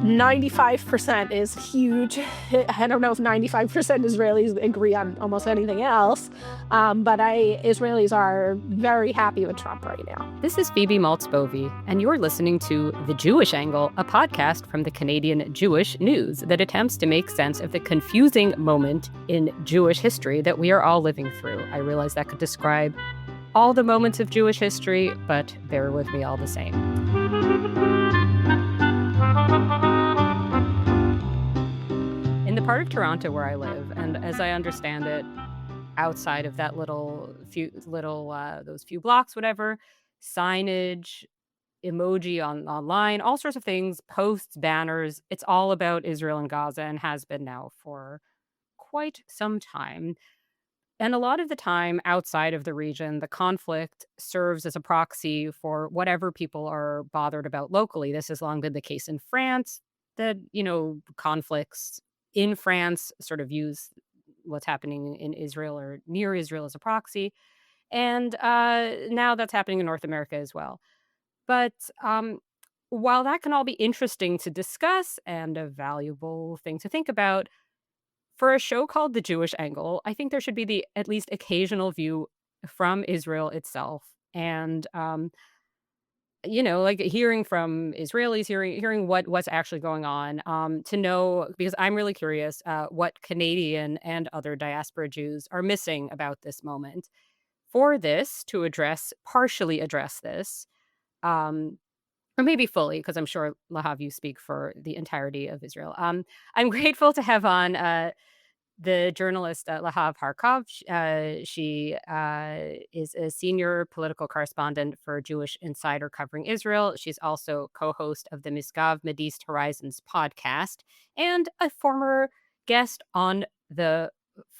95% is huge. I don't know if 95% Israelis agree on almost anything else, but Israelis are very happy with Trump right now. This is Phoebe Maltz Bovy, and you're listening to The Jewish Angle, a podcast from the Canadian Jewish News that attempts to make sense of the confusing moment in Jewish history that we are all living through. I realize that could describe all the moments of Jewish history, but bear with me all the same. In the part of Toronto where I live, and as I understand it, outside of that those few blocks, whatever, signage, emoji online, all sorts of things, posts, banners. It's all about Israel and Gaza and has been now for quite some time. And a lot of the time outside of the region, the conflict serves as a proxy for whatever people are bothered about locally. This has long been the case in France, that, conflicts in France sort of use what's happening in Israel or near Israel as a proxy. And now that's happening in North America as well. But while that can all be interesting to discuss and a valuable thing to think about, for a show called The Jewish Angle, I think there should be the at least occasional view from Israel itself. And, like hearing from Israelis, hearing what's actually going on, to know, because I'm really curious what Canadian and other diaspora Jews are missing about this moment. For this, to partially address this, um, or maybe fully, because I'm sure, Lahav, you speak for the entirety of Israel. I'm grateful to have on the journalist Lahav Harkov. She is a senior political correspondent for Jewish Insider covering Israel. She's also co-host of the Misgav Mideast Horizons podcast and a former guest on the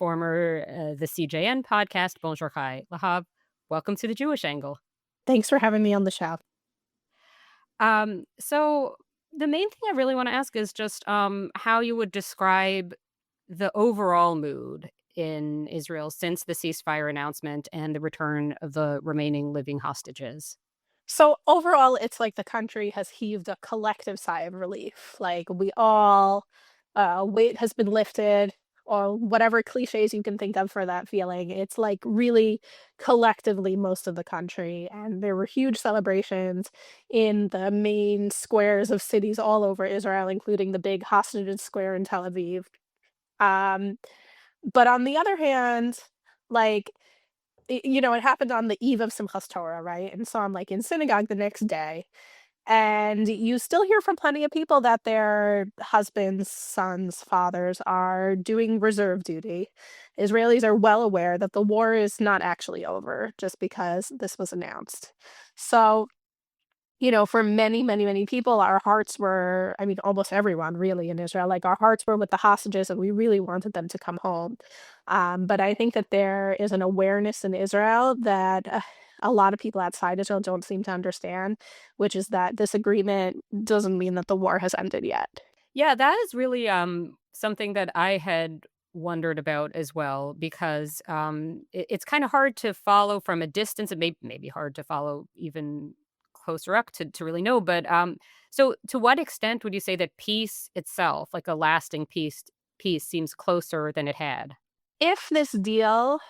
CJN podcast. Bonjour, hi, Lahav. Welcome to The Jewish Angle. Thanks for having me on the show. So the main thing I really want to ask is just how you would describe the overall mood in Israel since the ceasefire announcement and the return of the remaining living hostages. So overall, it's like the country has heaved a collective sigh of relief. Like we all, weight has been lifted, or whatever cliches you can think of for that feeling. It's like really collectively most of the country. And there were huge celebrations in the main squares of cities all over Israel, including the big hostages square in Tel Aviv. Um, but on the other hand, like, it happened on the eve of Simchas Torah, right? And so I'm like in synagogue the next day, and you still hear from plenty of people that their husbands, sons, fathers are doing reserve duty. Israelis are well aware that the war is not actually over just because this was announced. So, for many, many, many people, our hearts were, I mean, almost everyone really in Israel, like our hearts were with the hostages and we really wanted them to come home. But I think that there is an awareness in Israel that a lot of people outside Israel don't seem to understand, which is that this agreement doesn't mean that the war has ended yet. Yeah, that is really something that I had wondered about as well, because it's kind of hard to follow from a distance. It may be hard to follow even closer up to really know. But so to what extent would you say that peace itself, like a lasting peace, seems closer than it had? If this deal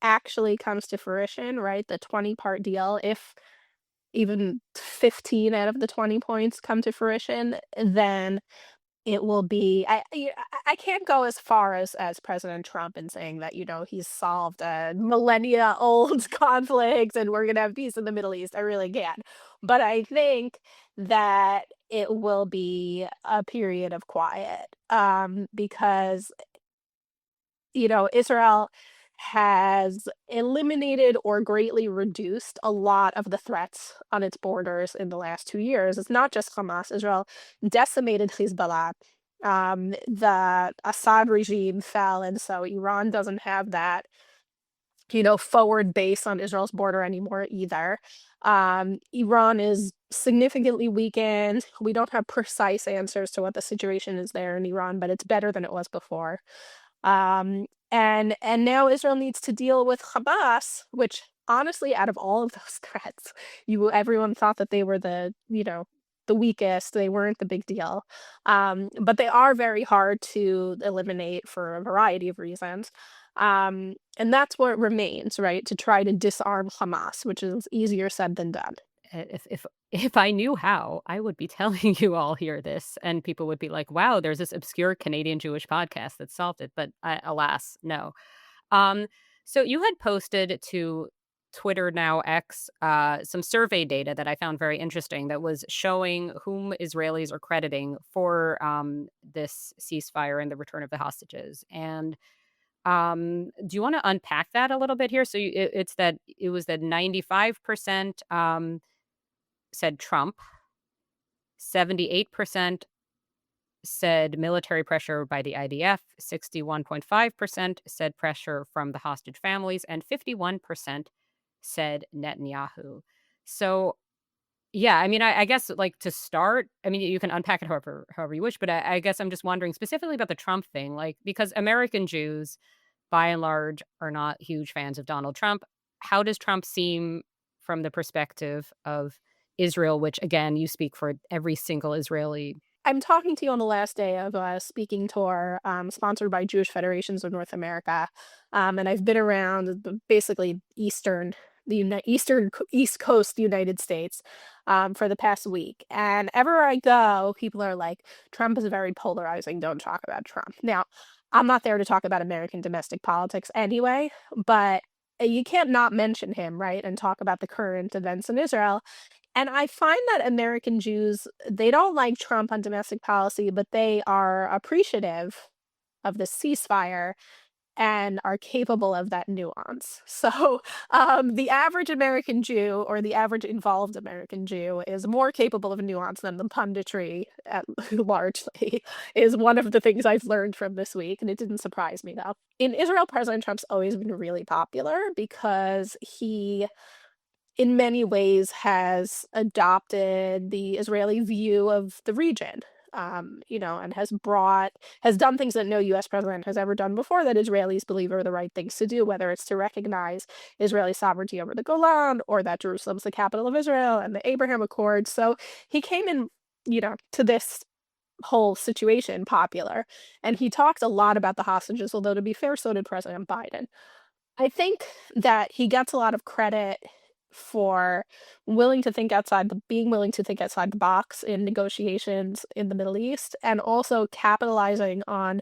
actually comes to fruition, right, the 20-part deal, if even 15 out of the 20 points come to fruition, then it will be I can't go as far as President Trump in saying that, he's solved a millennia-old conflict and we're gonna have peace in the Middle East. I really can't. But I think that it will be a period of quiet, because, Israel has eliminated or greatly reduced a lot of the threats on its borders in the last 2 years. It's not just Hamas. Israel decimated Hezbollah. The Assad regime fell, and so Iran doesn't have that, forward base on Israel's border anymore either. Iran is significantly weakened. We don't have precise answers to what the situation is there in Iran, but it's better than it was before. And now Israel needs to deal with Hamas, which honestly, out of all of those threats, everyone thought that they were the the weakest. They weren't the big deal. But they are very hard to eliminate for a variety of reasons. And that's what remains, right? To try to disarm Hamas, which is easier said than done. If I knew how, I would be telling you all here this, and people would be like, "Wow, there's this obscure Canadian Jewish podcast that solved it," but alas, no. Um, so you had posted to Twitter, now X, some survey data that I found very interesting that was showing whom Israelis are crediting for this ceasefire and the return of the hostages. And do you want to unpack that a little bit here? So it's that it was that 95% said Trump, 78% said military pressure by the IDF, 61.5% said pressure from the hostage families, and 51% said Netanyahu. So, yeah, I mean, I guess like to start, I mean, you can unpack it however you wish, but I guess I'm just wondering specifically about the Trump thing, like because American Jews, by and large, are not huge fans of Donald Trump. How does Trump seem from the perspective of Israel, which again, you speak for every single Israeli. I'm talking to you on the last day of a speaking tour sponsored by Jewish Federations of North America. And I've been around basically East Coast United States for the past week. And everywhere I go, people are like, Trump is very polarizing. Don't talk about Trump. Now, I'm not there to talk about American domestic politics anyway, but you can't not mention him, right? And talk about the current events in Israel. And I find that American Jews, they don't like Trump on domestic policy, but they are appreciative of the ceasefire and are capable of that nuance. So the average American Jew or the average involved American Jew is more capable of nuance than the punditry largely, is one of the things I've learned from this week. And it didn't surprise me, though. In Israel, President Trump's always been really popular because he in many ways has adopted the Israeli view of the region. And has done things that no US president has ever done before that Israelis believe are the right things to do, whether it's to recognize Israeli sovereignty over the Golan or that Jerusalem's the capital of Israel and the Abraham Accords. So he came in, to this whole situation popular. And he talked a lot about the hostages, although to be fair, so did President Biden. I think that he gets a lot of credit for being willing to think outside the box in negotiations in the Middle East and also capitalizing on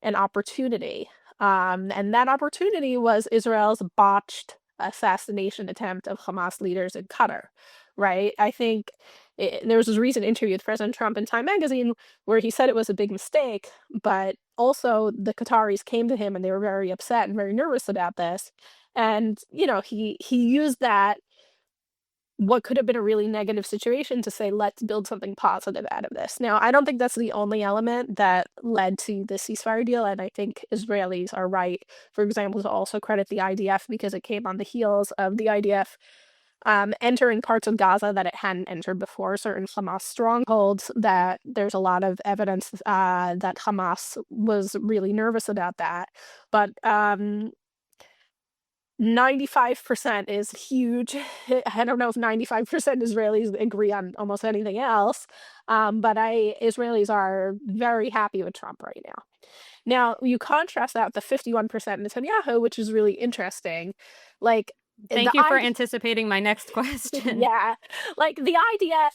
an opportunity. And that opportunity was Israel's botched assassination attempt of Hamas leaders in Qatar, right? I think there was this recent interview with President Trump in Time magazine where he said it was a big mistake, but also the Qataris came to him and they were very upset and very nervous about this. And, he used that what could have been a really negative situation to say, let's build something positive out of this. Now, I don't think that's the only element that led to the ceasefire deal, and I think Israelis are right, for example, to also credit the IDF because it came on the heels of the IDF entering parts of Gaza that it hadn't entered before, certain Hamas strongholds, that there's a lot of evidence that Hamas was really nervous about that. But 95% is huge. I don't know if 95% Israelis agree on almost anything else, but Israelis are very happy with Trump right now. Now, you contrast that with the 51% Netanyahu, which is really interesting. Like, Thank you for anticipating my next question. yeah, like the IDF,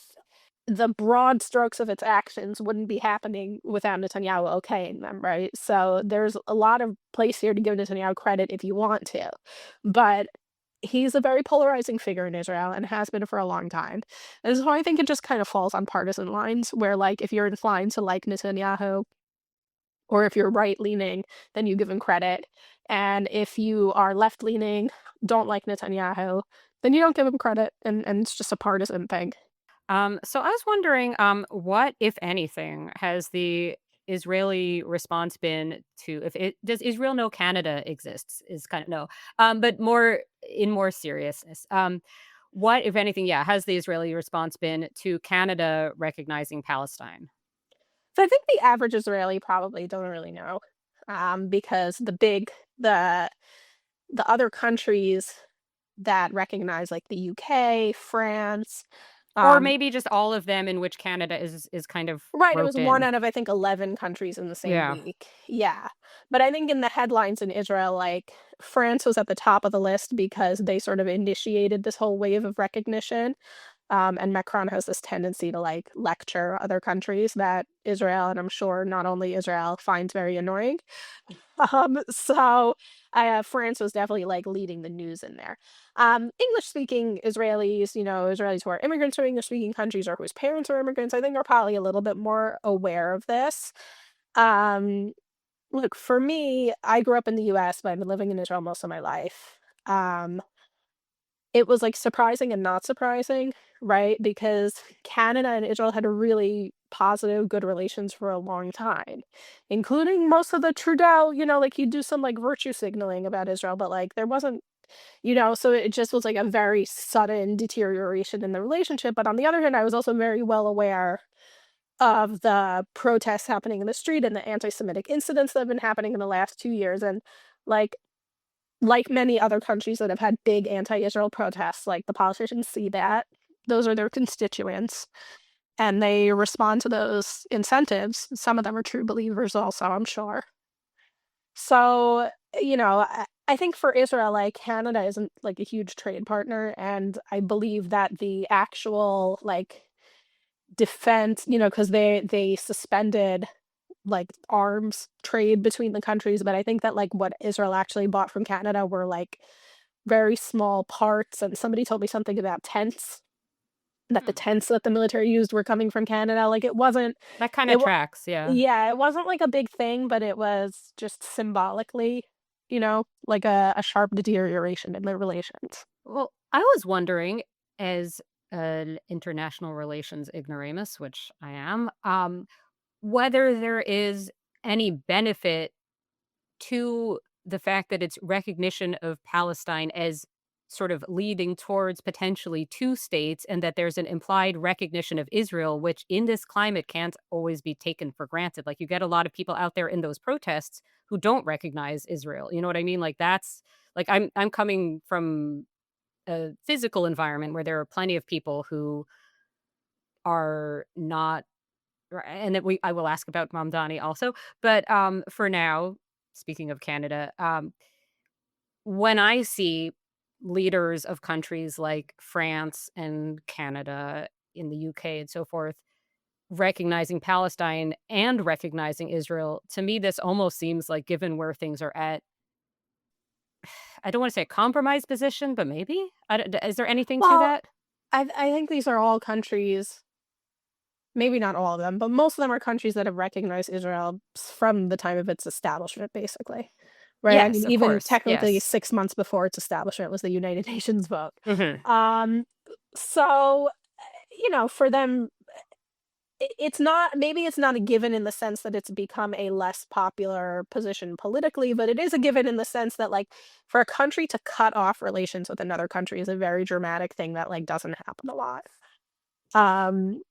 the broad strokes of its actions wouldn't be happening without Netanyahu okaying them, right? So there's a lot of place here to give Netanyahu credit if you want to. But he's a very polarizing figure in Israel and has been for a long time. And so I think it just kind of falls on partisan lines where, like, if you're inclined to like Netanyahu or if you're right leaning, then you give him credit. And if you are left leaning, don't like Netanyahu, then you don't give him credit. And it's just a partisan thing. So I was wondering, what, if anything, has the Israeli response been to if it does Israel know Canada exists is kind of no, but more seriousness. What, if anything, yeah, has the Israeli response been to Canada recognizing Palestine? So I think the average Israeli probably don't really know, because the other countries that recognize, like the UK, France, Or maybe just all of them, in which Canada is kind of Right, it was roped one in. out of, I think, 11 countries in the same Yeah. week. Yeah. But I think in the headlines in Israel, like, France was at the top of the list because they sort of initiated this whole wave of recognition. And Macron has this tendency to, like, lecture other countries that Israel, and I'm sure not only Israel, finds very annoying. So France was definitely like leading the news in there. English speaking Israelis, Israelis who are immigrants to English speaking countries or whose parents are immigrants, I think are probably a little bit more aware of this. Um, Look, for me, I grew up in the US, but I've been living in Israel most of my life. Um, it was like surprising and not surprising, right? Because Canada and Israel had a really positive, good relations for a long time, including most of the Trudeau, like he'd do some like virtue signaling about Israel, but like there wasn't, so it just was like a very sudden deterioration in the relationship. But on the other hand, I was also very well aware of the protests happening in the street and the anti-Semitic incidents that have been happening in the last 2 years. And like, like many other countries that have had big anti-Israel protests, like the politicians see that. Those are their constituents. And they respond to those incentives. Some of them are true believers also, I'm sure. So, I think for Israel, like Canada isn't like a huge trade partner. And I believe that the actual like defense, because they suspended like arms trade between the countries, but I think that like what Israel actually bought from Canada were like very small parts, and somebody told me something about tents, that the Hmm. tents that the military used were coming from Canada. Like it wasn't That kind it of wa- tracks, yeah. yeah, it wasn't like a big thing, but it was just symbolically, like a sharp deterioration in their relations. Well, I was wondering, as an international relations ignoramus, which I am, whether there is any benefit to the fact that it's recognition of Palestine as sort of leading towards potentially two states, and that there's an implied recognition of Israel, which in this climate can't always be taken for granted. Like you get a lot of people out there in those protests who don't recognize Israel. You know what I mean? Like that's like I'm coming from a physical environment where there are plenty of people who are not. And that I will ask about Mamdani also, but for now, speaking of Canada, when I see leaders of countries like France and Canada, in the UK and so forth, recognizing Palestine and recognizing Israel, to me, this almost seems like, given where things are at, I don't want to say a compromised position, but maybe? Is there anything to Well, that? I think these are all countries. Maybe not all of them, but most of them are countries that have recognized Israel from the time of its establishment, basically. Right? I mean, Yes, of even course. technically Yes. 6 months before its establishment was the United Nations vote. Mhm. Um, so, for them, it's not, maybe it's not a given in the sense that it's become a less popular position politically, but it is a given in the sense that, like, for a country to cut off relations with another country is a very dramatic thing that, like, doesn't happen a lot. Um,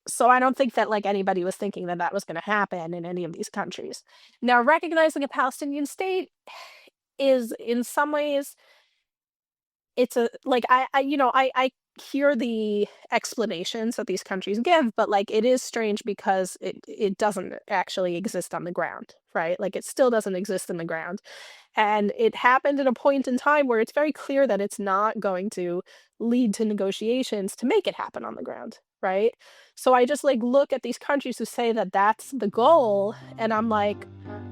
so I don't think that, like, anybody was thinking that that was gonna happen in any of these countries. Now, recognizing a Palestinian state is in some ways, it's a like, I hear the explanations that these countries give, but, like, it is strange because it doesn't actually exist on the ground, right? Like, it still doesn't exist in the ground, and it happened at a point in time where it's very clear that it's not going to lead to negotiations to make it happen on the ground, right? So I just, like, look at these countries who say that that's the goal, and I'm like,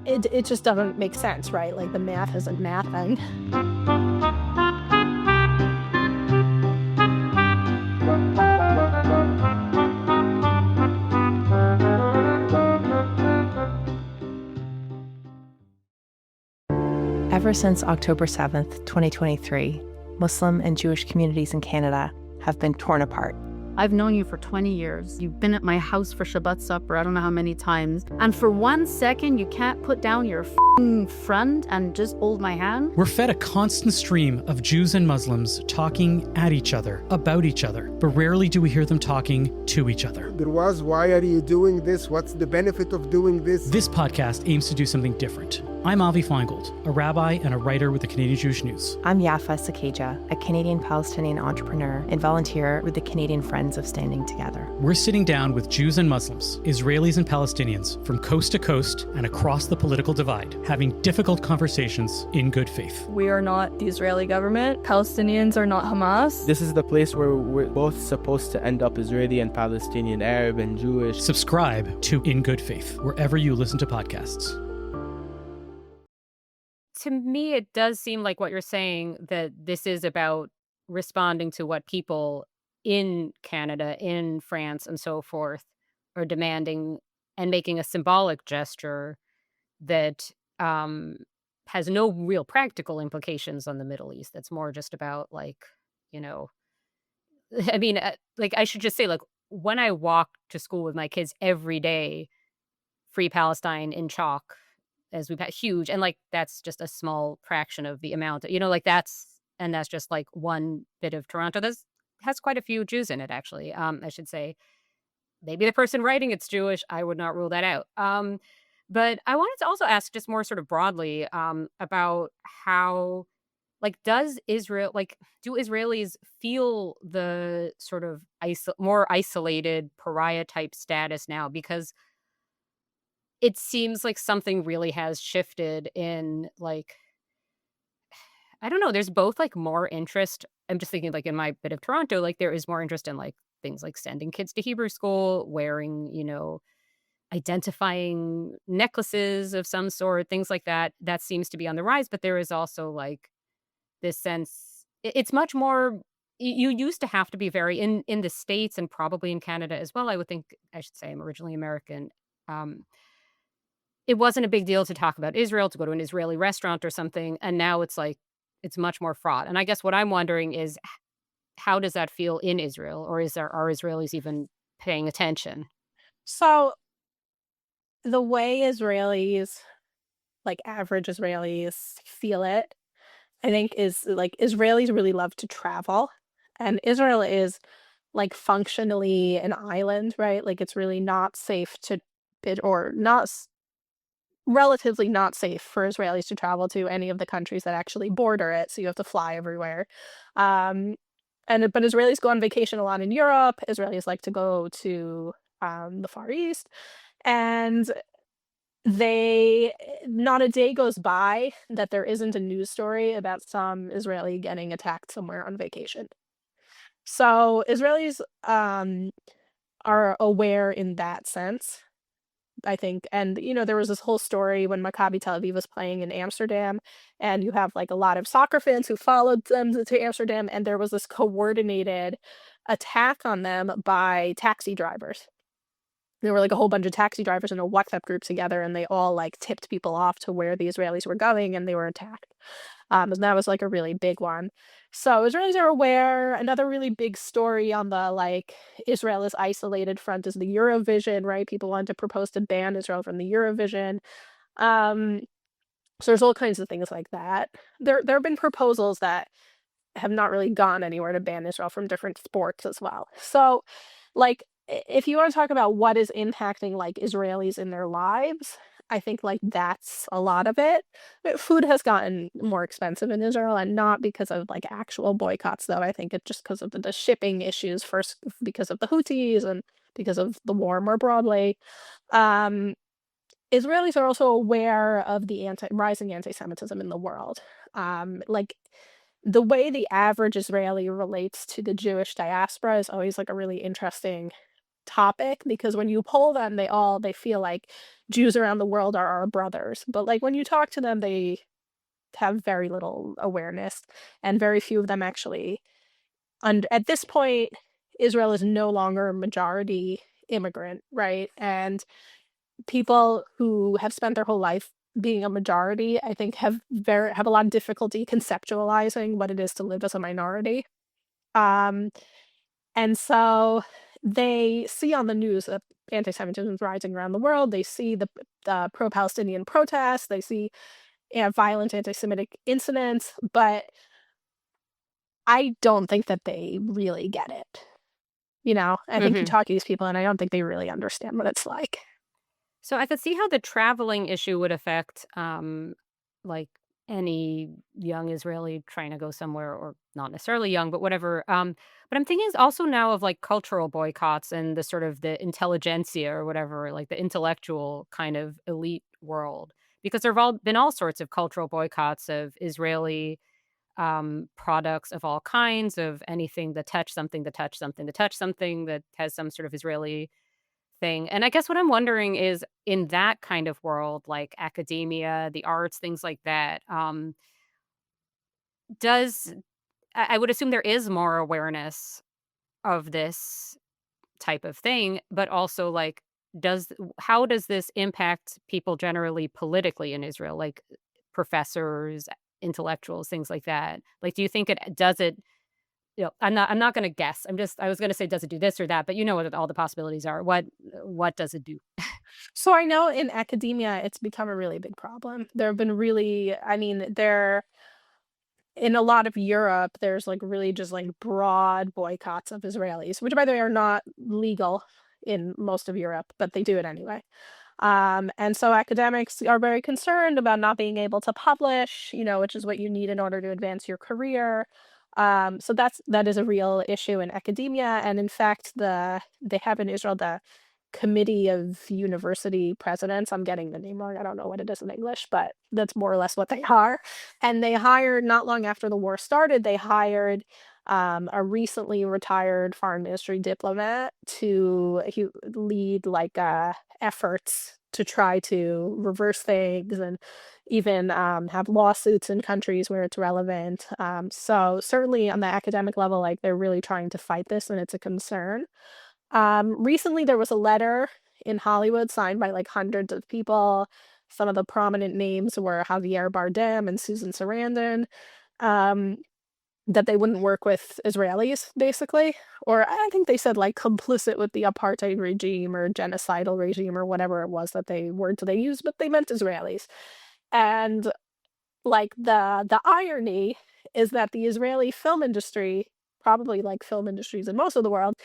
it just doesn't make sense, right? Like, the math isn't mathing. Ever since October 7th, 2023, Muslim and Jewish communities in Canada have been torn apart. I've known you for 20 years. You've been at my house for Shabbat supper, I don't know how many times. And for 1 second, you can't put down your friend and just hold my hand? We're fed a constant stream of Jews and Muslims talking at each other, about each other, but rarely do we hear them talking to each other. There was, why are you doing this? What's the benefit of doing this? This podcast aims to do something different. I'm Avi Feingold, a rabbi and a writer with the Canadian Jewish News. I'm Yafa Sakeja, a Canadian Palestinian entrepreneur and volunteer with the Canadian Friends of Standing Together. We're sitting down with Jews and Muslims, Israelis and Palestinians from coast to coast and across the political divide, having difficult conversations in good faith. We are not the Israeli government. Palestinians are not Hamas. This is the place where we're both supposed to end up, Israeli and Palestinian, Arab and Jewish. Subscribe to In Good Faith, wherever you listen to podcasts. To me, it does seem like what you're saying, that this is about responding to what people in Canada, in France, and so forth are demanding, and making a symbolic gesture that has no real practical implications on the Middle East. That's more just about, like, you know, I mean, like, I should just say, like, when I walk to school with my kids every day, Free Palestine in chalk, as we've had huge, and like that's just a small fraction of the amount, like that's just like one bit of Toronto. This has quite a few Jews in it, actually. I should say, maybe the person writing it's Jewish. I would not rule that out. But I wanted to also ask, just more sort of broadly, about how, like, do Israelis feel the sort of more isolated pariah type status now? Because it seems like something really has shifted in, like, I don't know, there's both like more interest. I'm just thinking, like, in my bit of Toronto, like there is more interest in like things like sending kids to Hebrew school, wearing, identifying necklaces of some sort, things like that. That seems to be on the rise. But there is also like this sense, it's much more, you used to have to be very in the States and probably in Canada as well. I would think, I should say, I'm originally American. It wasn't a big deal to talk about Israel, to go to an Israeli restaurant or something. And now it's like, it's much more fraught. And I guess what I'm wondering is, how does that feel in Israel? Or are Israelis even paying attention? So the way Israelis, like average Israelis, feel it, I think, is like Israelis really love to travel. And Israel is like functionally an island, right? Like it's really not safe relatively not safe for Israelis to travel to any of the countries that actually border it. So you have to fly everywhere. But Israelis go on vacation a lot in Europe. Israelis like to go to the Far East, and not a day goes by that there isn't a news story about some Israeli getting attacked somewhere on vacation. So Israelis are aware in that sense, I think. And, there was this whole story when Maccabi Tel Aviv was playing in Amsterdam, and you have like a lot of soccer fans who followed them to Amsterdam, and there was this coordinated attack on them by taxi drivers. There were like a whole bunch of taxi drivers in a WhatsApp group together, and they all like tipped people off to where the Israelis were going, and they were attacked. And that was like a really big one. So Israelis are aware. Another really big story on the like Israel is isolated front is the Eurovision, right? People wanted to propose to ban Israel from the Eurovision. So there's all kinds of things like that. There have been proposals that have not really gone anywhere to ban Israel from different sports as well. So, like, if you want to talk about what is impacting like Israelis in their lives, I think like that's a lot of it. Food has gotten more expensive in Israel, and not because of like actual boycotts, though. I think it's just because of the shipping issues, first because of the Houthis and because of the war more broadly. Israelis are also aware of the rising anti-Semitism in the world. Like the way the average Israeli relates to the Jewish diaspora is always like a really interesting topic, because when you poll them, they feel like Jews around the world are our brothers. But like when you talk to them, they have very little awareness, and very few of them actually. And at this point, Israel is no longer a majority immigrant, right? And people who have spent their whole life being a majority, I think, have a lot of difficulty conceptualizing what it is to live as a minority. And so they see on the news that anti-Semitism is rising around the world. They see the pro-Palestinian protests. They see violent anti-Semitic incidents, but I don't think that they really get it. I think you talk to these people, and I don't think they really understand what it's like. So I could see how the traveling issue would affect, like any young Israeli trying to go somewhere, or not necessarily young, but whatever. But I'm thinking also now of like cultural boycotts and the sort of the intelligentsia or whatever, like the intellectual kind of elite world, because there've all been all sorts of cultural boycotts of Israeli products of all kinds, of anything that touch something, that touch something, that touch something that has some sort of Israeli thing. And I guess what I'm wondering is, in that kind of world, like academia, the arts, things like that, does I would assume there is more awareness of this type of thing, but also like, does how does this impact people generally politically in Israel, like professors, intellectuals, things like that? Like, do you think it I'm not gonna guess. I was gonna say, does it do this or that, but you know what all the possibilities are. What does it do? So I know in academia, it's become a really big problem. There have been really, I mean, there in a lot of Europe, there's like really just like broad boycotts of Israelis, which by the way are not legal in most of Europe, but they do it anyway. And so academics are very concerned about not being able to publish, which is what you need in order to advance your career. So that is a real issue in academia. And in fact, they have in Israel the Committee of University Presidents. I'm getting the name wrong. I don't know what it is in English, but that's more or less what they are. And they hired, not long after the war started, they hired a recently retired foreign ministry diplomat to lead like efforts to try to reverse things and even have lawsuits in countries where it's relevant. So certainly on the academic level, like they're really trying to fight this, and it's a concern. Recently, there was a letter in Hollywood signed by like hundreds of people. Some of the prominent names were Javier Bardem and Susan Sarandon. Um, that they wouldn't work with Israelis, basically. Or I think they said like complicit with the apartheid regime or genocidal regime or whatever it was that words they used, but they meant Israelis. And like the irony is that the Israeli film industry, probably like film industries in most of the world,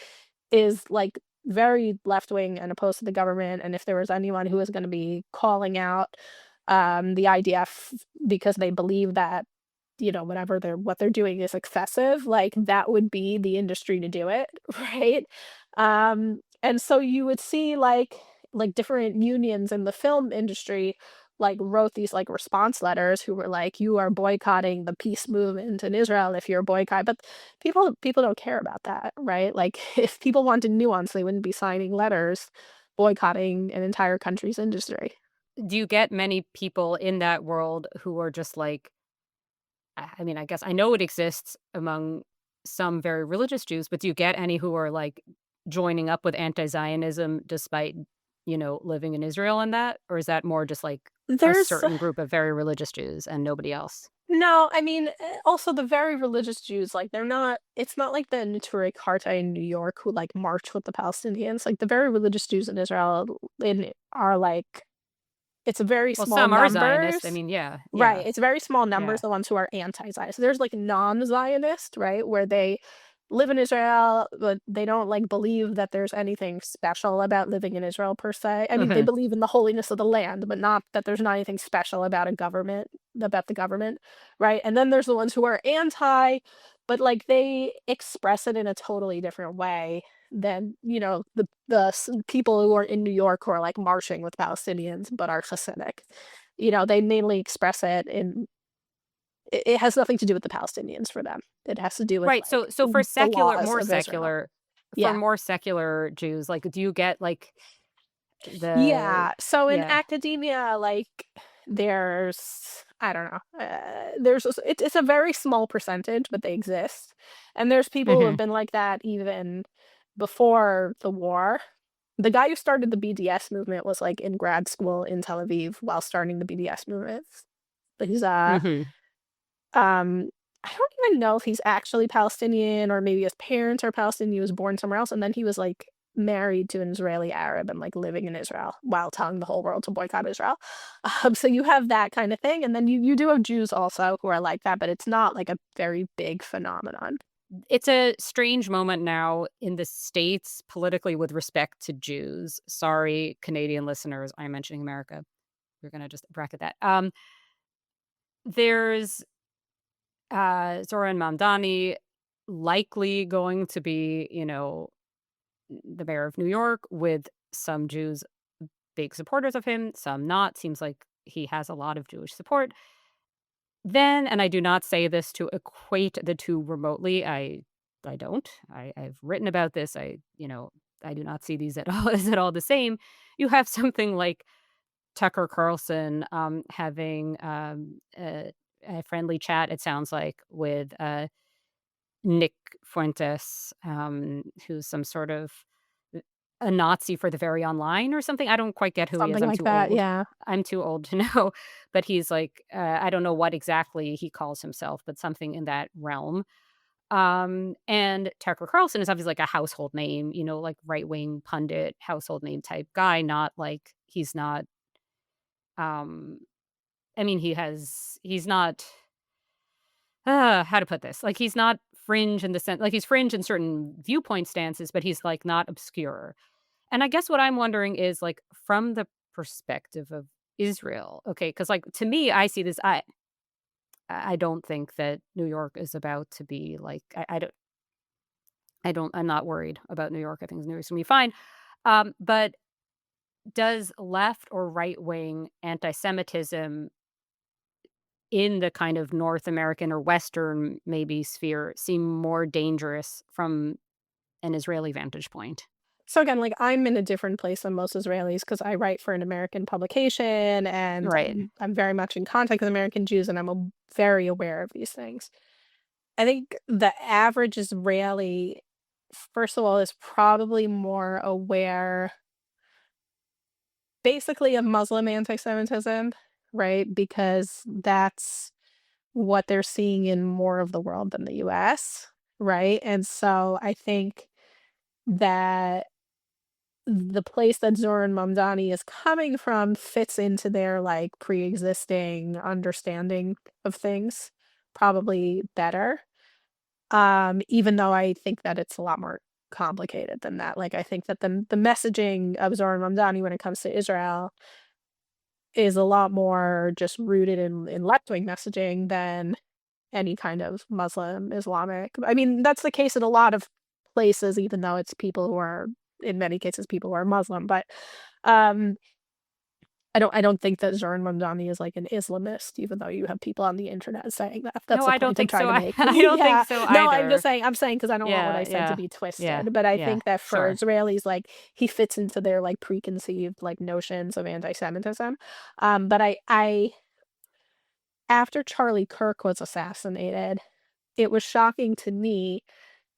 is like very left wing and opposed to the government. And if there was anyone who was going to be calling out the IDF because they believe that whatever what they're doing is excessive, like that would be the industry to do it, right? And so you would see like different unions in the film industry like wrote these like response letters who were like, you are boycotting the peace movement in Israel if you're boycott. But people don't care about that, right? Like if people wanted nuance, they wouldn't be signing letters boycotting an entire country's industry. Do you get many people in that world who are just like, I mean, I guess I know it exists among some very religious Jews, but do you get any who are like joining up with anti-Zionism despite, living in Israel and that? Or is that more just like a There's certain group of very religious Jews and nobody else? No, I mean, also the very religious Jews, like it's not like the Neturei Karta in New York who like march with the Palestinians. Like the very religious Jews in Israel are like, it's a very Well, small some are Zionist. I numbers. mean, yeah, Right. yeah, It's very small numbers, yeah. the ones who are anti-Zionist. So there's like non-Zionist, right, where they live in Israel, but they don't like believe that there's anything special about living in Israel per se. I mean, they Mhm. believe in the holiness of the land, but not that there's not anything special about the government, right? And then there's the ones who are anti, but like they express it in a totally different way than, people who are in New York who are like marching with Palestinians but are Hasidic. They mainly express it in it has nothing to do with the Palestinians for them. It has to do with Right. like So for the laws of Israel. Yeah. more secular Jews, like, do you get like the Yeah. So in yeah. academia, like there's I don't know. It's a very small percentage, but they exist. And there's people who have Mhm. been like that even before the war. The guy who started the BDS movement was like in grad school in Tel Aviv while starting the BDS movement. He's Mhm. Um, I don't even know if he's actually Palestinian or maybe his parents are Palestinian. He was born somewhere else, and then he was like married to an Israeli Arab and like living in Israel while telling the whole world to boycott Israel. So you have that kind of thing, and then you do have Jews also who are like that, but it's not like a very big phenomenon. it's a strange moment now in the States politically with respect to Jews. Sorry, Canadian listeners, I'm mentioning America. We're going to just bracket that. There's Zoran Mamdani likely going to be, the mayor of New York, with some Jews big supporters of him, some not. Seems like he has a lot of Jewish support. Then, and I do not say this to equate the two remotely. I don't. I've written about this. I do not see these at all as at all the same. You have something like Tucker Carlson having a friendly chat, it sounds like, with Nick Fuentes, who's some sort of a Nazi for the very online or something. I don't quite get who he is. Something I'm like too that, old. yeah. I'm too old to know. But he's like, I don't know what exactly he calls himself, but something in that realm. And Tucker Carlson is obviously like a household name, like right-wing pundit, household name type guy, not like he's not, I mean, he's not, how to put this? Like, he's not fringe in the sense, like, he's fringe in certain viewpoint stances, but he's like not obscure. And I guess what I'm wondering is, like, from the perspective of Israel, okay, because like to me, I see this. I don't think that New York is about to be like, I'm not worried about New York. I think New York's gonna be fine. But does left or right wing anti-Semitism in the kind of North American or Western maybe sphere seem more dangerous from an Israeli vantage point? So again, like, I'm in a different place than most Israelis because I write for an American publication, and Right. I'm very much in contact with American Jews, and very aware of these things. I think the average Israeli, first of all, is probably more aware basically of Muslim anti-Semitism, right? Because that's what they're seeing in more of the world than the US, right? And so I think that the place that Zoran Mamdani is coming from fits into their like pre-existing understanding of things probably better. Even though I think that it's a lot more complicated than that. Like, I think that the messaging of Zoran Mamdani when it comes to Israel is a lot more just rooted in left-wing messaging than any kind of Muslim Islamic. I mean, that's the case in a lot of places, even though it's people who are, in many cases, people who are Muslim. But um, I don't think that Zoran Mamdani is like an Islamist, even though you have people on the internet saying that. That's No, the I don't point I'm think trying so. to I, make. I don't Yeah. think so No, I'm just either. saying. I'm saying because I don't want what Yeah, I said to yeah, be yeah, twisted. But I yeah. think that for Sure. Israelis, like, he fits into their like preconceived like notions of anti-Semitism. But I after Charlie Kirk was assassinated, it was shocking to me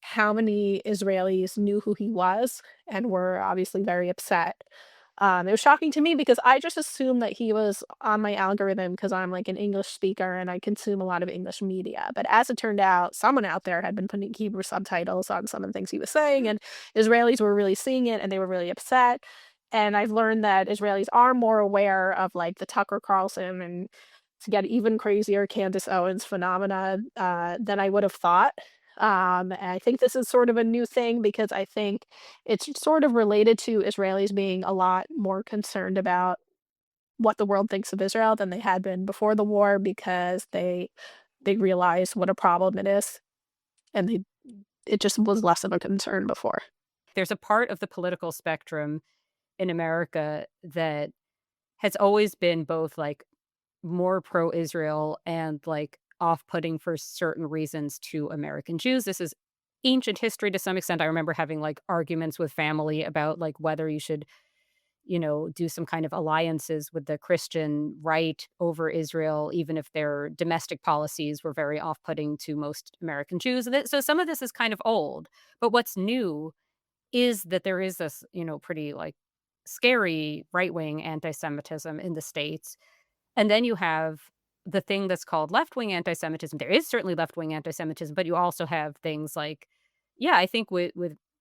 how many Israelis knew who he was and were obviously very upset. It was shocking to me because I just assumed that he was on my algorithm because I'm like an English speaker and I consume a lot of English media. But as it turned out, someone out there had been putting Hebrew subtitles on some of the things he was saying, and Israelis were really seeing it and they were really upset. And I've learned that Israelis are more aware of like the Tucker Carlson and, to get even crazier, Candace Owens phenomena than I would have thought. And I think this is sort of a new thing because I think it's sort of related to Israelis being a lot more concerned about what the world thinks of Israel than they had been before the war because they realize what a problem it is, and it just was less of a concern before. There's a part of the political spectrum in America that has always been both like more pro-Israel and like off-putting for certain reasons to American Jews. This is ancient history to some extent. I remember having like arguments with family about like whether you should, do some kind of alliances with the Christian right over Israel, even if their domestic policies were very off-putting to most American Jews. So some of this is kind of old, but what's new is that there is this, pretty like scary right-wing anti-Semitism in the States. And then you have the thing that's called left-wing anti-Semitism. There is certainly left-wing anti-Semitism, but you also have things like, yeah, I think with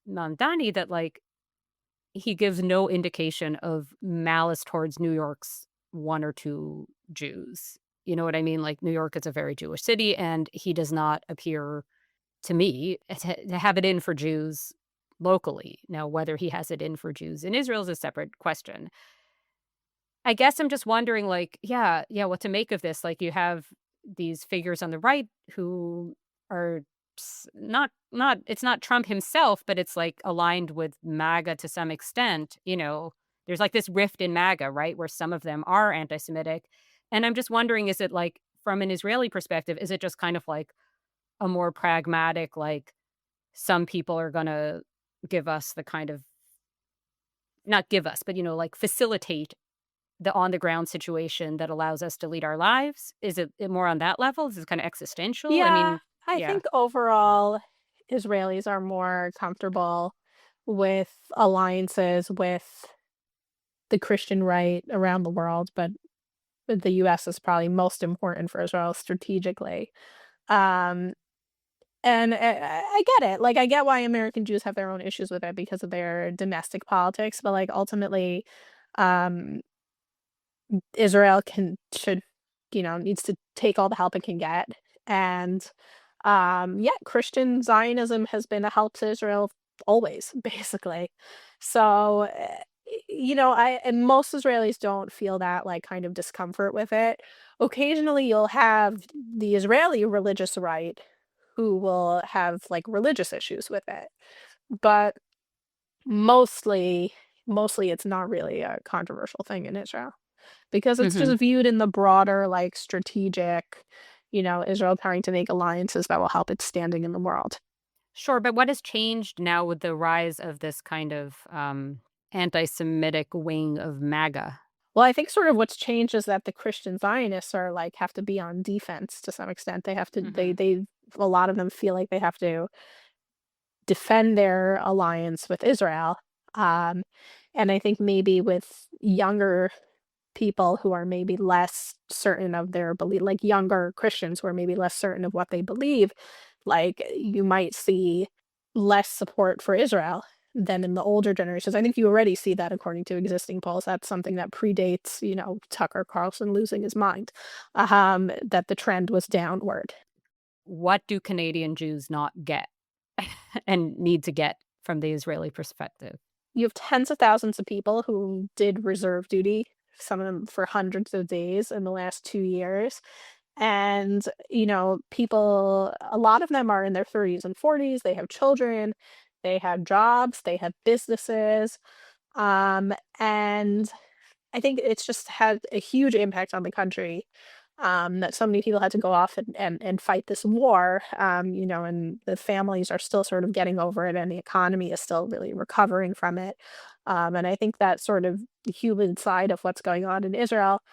Mamdani that like he gives no indication of malice towards New York's one or two Jews. You know what I mean? Like New York is a very Jewish city, and he does not appear to me, to have it in for Jews locally. Now, whether he has it in for Jews in Israel is a separate question. I guess I'm just wondering, like, what to make of this. Like, you have these figures on the right who are not it's not Trump himself, but it's like aligned with MAGA to some extent. There's like this rift in MAGA, right, where some of them are anti-Semitic. And I'm just wondering, is it like, from an Israeli perspective, is it just kind of like a more pragmatic, like, some people are going to give us the kind of, not give us, but, like, facilitate the on the ground situation that allows us to lead our lives? Is it more on that level? Is it kind of existential? Yeah, I yeah. think overall Israelis are more comfortable with alliances with the Christian right around the world, but the US is probably most important for Israel strategically. Um, and I get it. Like, I get why American Jews have their own issues with it because of their domestic politics, but like ultimately, um, Israel needs to take all the help it can get. And Christian Zionism has been a help to Israel always, basically. So, and most Israelis don't feel that like kind of discomfort with it. Occasionally, you'll have the Israeli religious right who will have like religious issues with it, but mostly it's not really a controversial thing in Israel because it's Mhm. just viewed in the broader like strategic, Israel trying to make alliances that will help its standing in the world. Sure, but what has changed now with the rise of this kind of anti-Semitic wing of MAGA? Well, I think sort of what's changed is that the Christian Zionists are like have to be on defense to some extent. They have to Mhm. they a lot of them feel like they have to defend their alliance with Israel. Um, and I think maybe with younger people who are maybe less certain of their belief, like younger Christians who are maybe less certain of what they believe, like you might see less support for Israel than in the older generations. I think you already see that according to existing polls. That's something that predates, Tucker Carlson losing his mind, that the trend was downward. What do Canadian Jews not get and need to get from the Israeli perspective? You have tens of thousands of people who did reserve duty, some of them for hundreds of days in the last 2 years. And, people, a lot of them are in their 30s and 40s. They have children, they have jobs, they have businesses. And I think it's just had a huge impact on the country, that so many people had to go off and fight this war, and the families are still sort of getting over it, and the economy is still really recovering from it. And I think that sort of the human side of what's going on in Israel,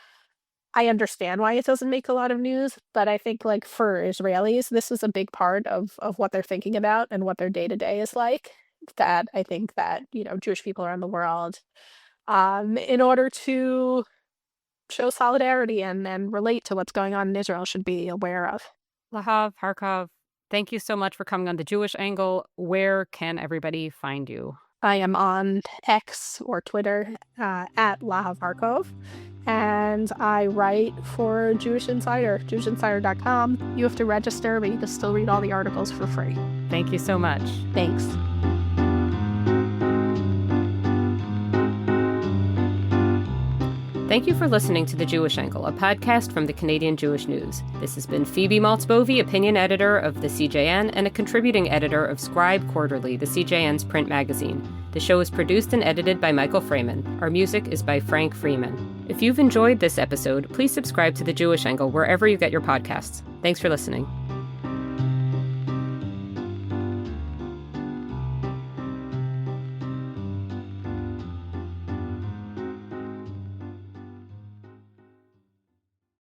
I understand why it doesn't make a lot of news, but I think like for Israelis, this is a big part of what they're thinking about and what their day to day is like. That I think that Jewish people around the world, in order to show solidarity and relate to what's going on in Israel, should be aware of. Lahav Harkov, thank you so much for coming on The Jewish Angle. Where can everybody find you? I am on X or Twitter at Lahav Harkov, and I write for Jewish Insider, jewishinsider.com. You have to register, but you can still read all the articles for free. Thank you so much. Thanks. Thank you for listening to The Jewish Angle, a podcast from the Canadian Jewish News. This has been Phoebe Maltz Bovy, opinion editor of the CJN and a contributing editor of Scribe Quarterly, the CJN's print magazine. The show is produced and edited by Michael Fraiman. Our music is by Frank Freeman. If you've enjoyed this episode, please subscribe to The Jewish Angle wherever you get your podcasts. Thanks for listening.